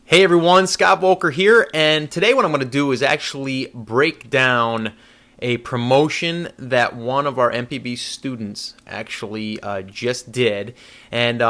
Hey everyone, Scott Volker here, and today what I'm going to do is actually break down a promotion that one of our MPB students actually just did. And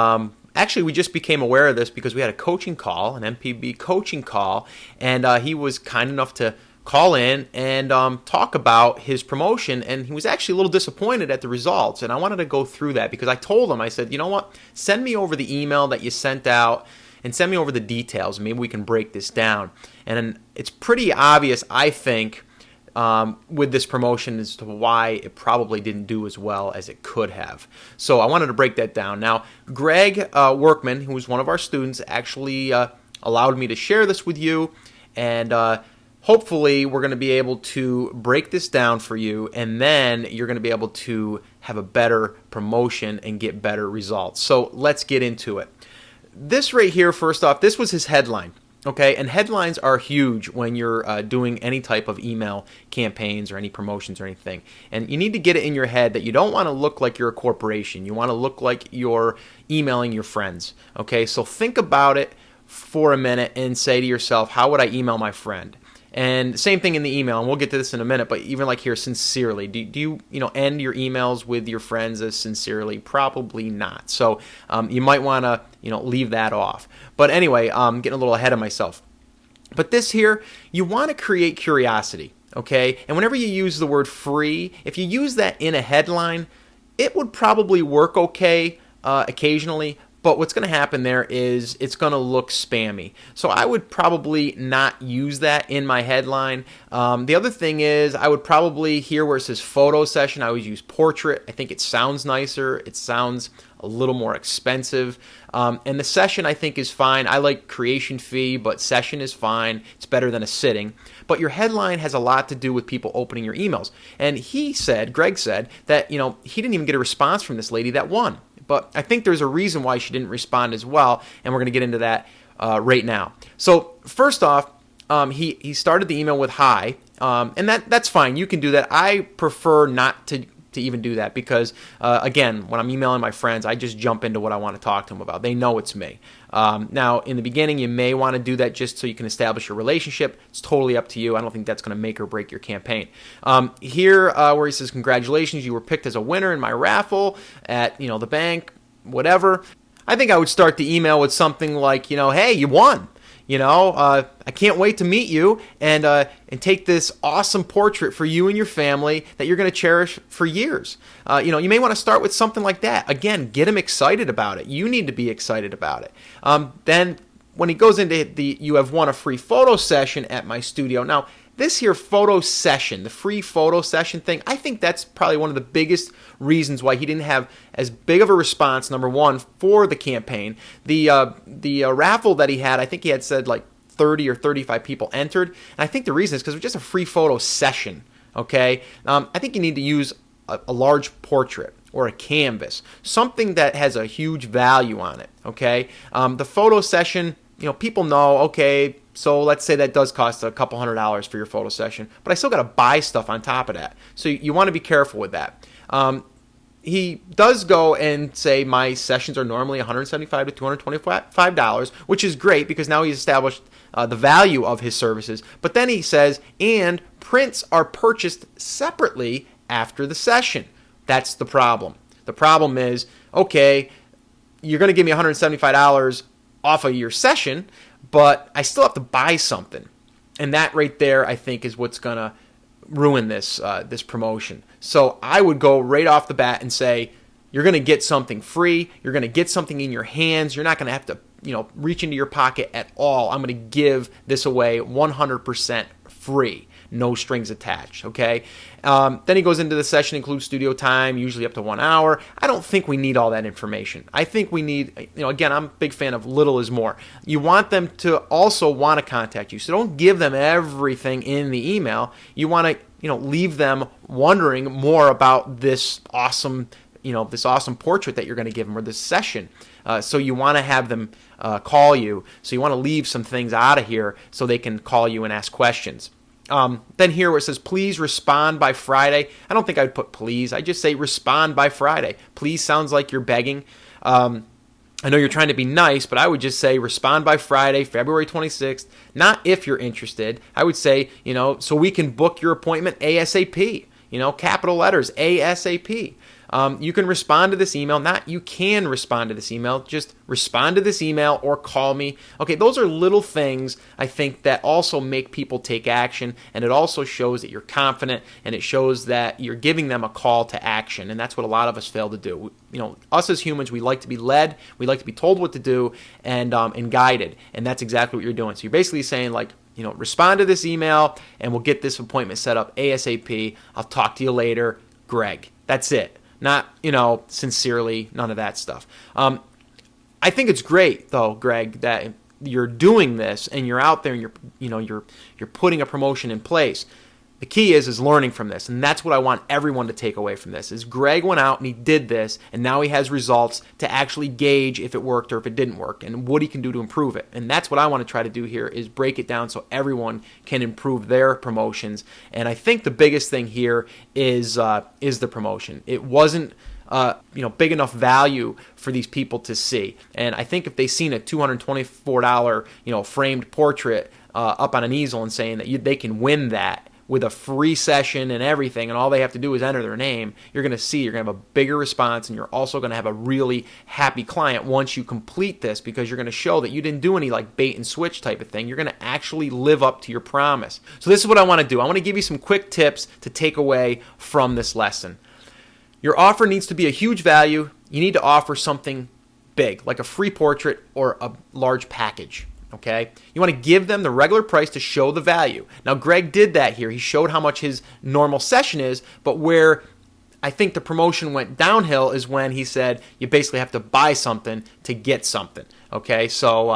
actually we just became aware of this because we had a coaching call, an MPB coaching call, and he was kind enough to call in and talk about his promotion, and he was actually a little disappointed at the results. And I wanted to go through that because I told him, I said, you know what, send me over the email that you sent out and send me over the details. Maybe we can break this down. And it's pretty obvious, I think, with this promotion as to why it probably didn't do as well as it could have. So I wanted to break that down. Now, Greg Workman, who was one of our students, actually allowed me to share this with you, and hopefully we're going to be able to break this down for you, and then you're going to be able to have a better promotion and get better results. So let's get into it. This right here, first off, this was his headline, okay? And headlines are huge when you're doing any type of email campaigns or any promotions or anything. And you need to get it in your head that you don't want to look like you're a corporation. You want to look like you're emailing your friends, okay? So think about it for a minute and say to yourself, how would I email my friend? And same thing in the email, and we'll get to this in a minute, but even like here, sincerely. Do you end your emails with your friends as sincerely? Probably not. So you might want to leave that off. But anyway, I'm getting a little ahead of myself. But this here, you want to create curiosity, okay? And whenever you use the word free, if you use that in a headline, it would probably work okay occasionally. But what's going to happen there is it's going to look spammy. So I would probably not use that in my headline. The other thing is I would probably, here where it says photo session, I would use portrait. I think it sounds nicer. It sounds a little more expensive. And the session I think is fine. I like creation fee, but session is fine. It's better than a sitting. But your headline has a lot to do with people opening your emails. And Greg said, that he didn't even get a response from this lady that won. But I think there's a reason why she didn't respond as well, and we're going to get into that right now. So first off, he started the email with hi, and that's fine. You can do that. I prefer not to even do that because, again, when I'm emailing my friends, I just jump into what I want to talk to them about. They know it's me. Now, in the beginning, you may want to do that just so you can establish a relationship. It's totally up to you. I don't think that's going to make or break your campaign. Here, where he says, congratulations, you were picked as a winner in my raffle at, the bank, whatever. I think I would start the email with something like, hey, you won. I can't wait to meet you and take this awesome portrait for you and your family that you're going to cherish for years. You may want to start with something like that. Again, get him excited about it. You need to be excited about it. Then when he goes into you have won a free photo session at my studio. Now, this here photo session, the free photo session thing, I think that's probably one of the biggest reasons why he didn't have as big of a response, number one, for the campaign. The raffle that he had, I think he had said like 30 or 35 people entered. And I think the reason is because it was just a free photo session, okay? I think you need to use a large portrait or a canvas, something that has a huge value on it, okay? The photo session, people know, okay, so let's say that does cost a couple $100 for your photo session, but I still got to buy stuff on top of that. So you want to be careful with that. He does go and say my sessions are normally $175 to $225, which is great because now he's established the value of his services. But then he says, and prints are purchased separately after the session. That's the problem. The problem is, okay, you're going to give me $175 off of your session, but I still have to buy something. And that right there, I think, is what's going to ruin this promotion. So I would go right off the bat and say, you're going to get something free. You're going to get something in your hands. You're not going to have to, reach into your pocket at all. I'm going to give this away 100% free. No strings attached, okay? Then he goes into the session, includes studio time, usually up to 1 hour. I don't think we need all that information. I think we need, again, I'm a big fan of little is more. You want them to also want to contact you. So don't give them everything in the email. You want to, leave them wondering more about this awesome, this awesome portrait that you're going to give them or this session. So you want to have them call you. So you want to leave some things out of here so they can call you and ask questions. Then here where it says, please respond by Friday. I don't think I'd put please. I just say respond by Friday. Please sounds like you're begging. I know you're trying to be nice, but I would just say respond by Friday, February 26th. Not if you're interested. I would say, so we can book your appointment ASAP. Capital letters, ASAP. You can respond to this email. Not you can respond to this email. Just respond to this email or call me. Okay, those are little things I think that also make people take action, and it also shows that you're confident, and it shows that you're giving them a call to action, and that's what a lot of us fail to do. Us as humans, we like to be led, we like to be told what to do, and guided, and that's exactly what you're doing. So you're basically saying respond to this email, and we'll get this appointment set up ASAP. I'll talk to you later, Greg. That's it. Not, sincerely, none of that stuff. I think it's great, though, Greg, that you're doing this and you're out there and you're putting a promotion in place. The key is learning from this, and that's what I want everyone to take away from this, is Greg went out and he did this, and now he has results to actually gauge if it worked or if it didn't work, and what he can do to improve it. And that's what I want to try to do here, is break it down so everyone can improve their promotions. And I think the biggest thing here is the promotion. It wasn't big enough value for these people to see. And I think if they seen a $224 framed portrait up on an easel and saying that they can win that with a free session and everything, and all they have to do is enter their name, you're going to have a bigger response, and you're also going to have a really happy client once you complete this, because you're going to show that you didn't do any bait and switch type of thing. You're going to actually live up to your promise. So this is what I want to do. I want to give you some quick tips to take away from this lesson. Your offer needs to be a huge value. You need to offer something big, like a free portrait or a large package. Okay? You want to give them the regular price to show the value. Now, Greg did that here. He showed how much his normal session is, but where I think the promotion went downhill is when he said you basically have to buy something to get something. Okay? So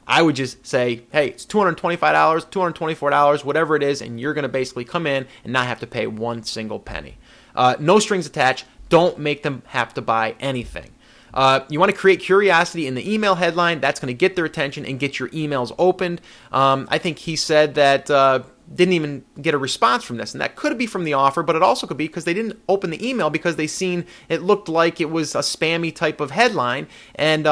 I would just say, hey, it's $225, $224, whatever it is, and you're going to basically come in and not have to pay one single penny. No strings attached. Don't make them have to buy anything. You want to create curiosity in the email headline. That's going to get their attention and get your emails opened. I think he said that didn't even get a response from this, and that could be from the offer, but it also could be because they didn't open the email because they seen it looked like it was a spammy type of headline, and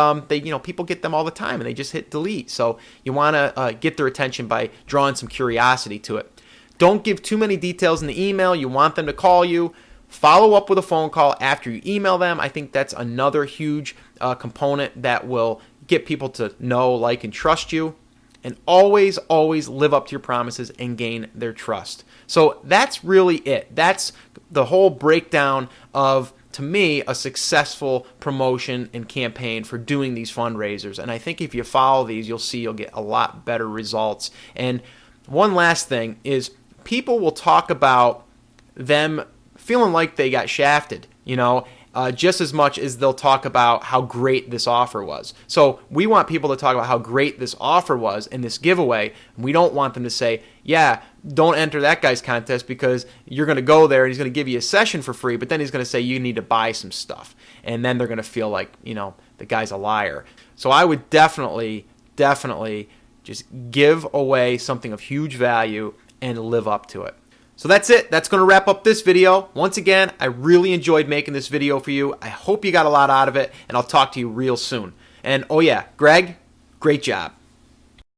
people get them all the time and they just hit delete. So you want to get their attention by drawing some curiosity to it. Don't give too many details in the email. You want them to call you. Follow up with a phone call after you email them. I think that's another huge component that will get people to know, like, and trust you. And always, always live up to your promises and gain their trust. So that's really it. That's the whole breakdown of, to me, a successful promotion and campaign for doing these fundraisers. And I think if you follow these, you'll see you'll get a lot better results. And one last thing is, people will talk about them feeling like they got shafted, just as much as they'll talk about how great this offer was. So we want people to talk about how great this offer was and this giveaway. And we don't want them to say, yeah, don't enter that guy's contest because you're going to go there and he's going to give you a session for free, but then he's going to say you need to buy some stuff. And then they're going to feel like, the guy's a liar. So I would definitely just give away something of huge value and live up to it. So that's it. That's going to wrap up this video. Once again, I really enjoyed making this video for you. I hope you got a lot out of it, and I'll talk to you real soon. And oh yeah, Greg, great job.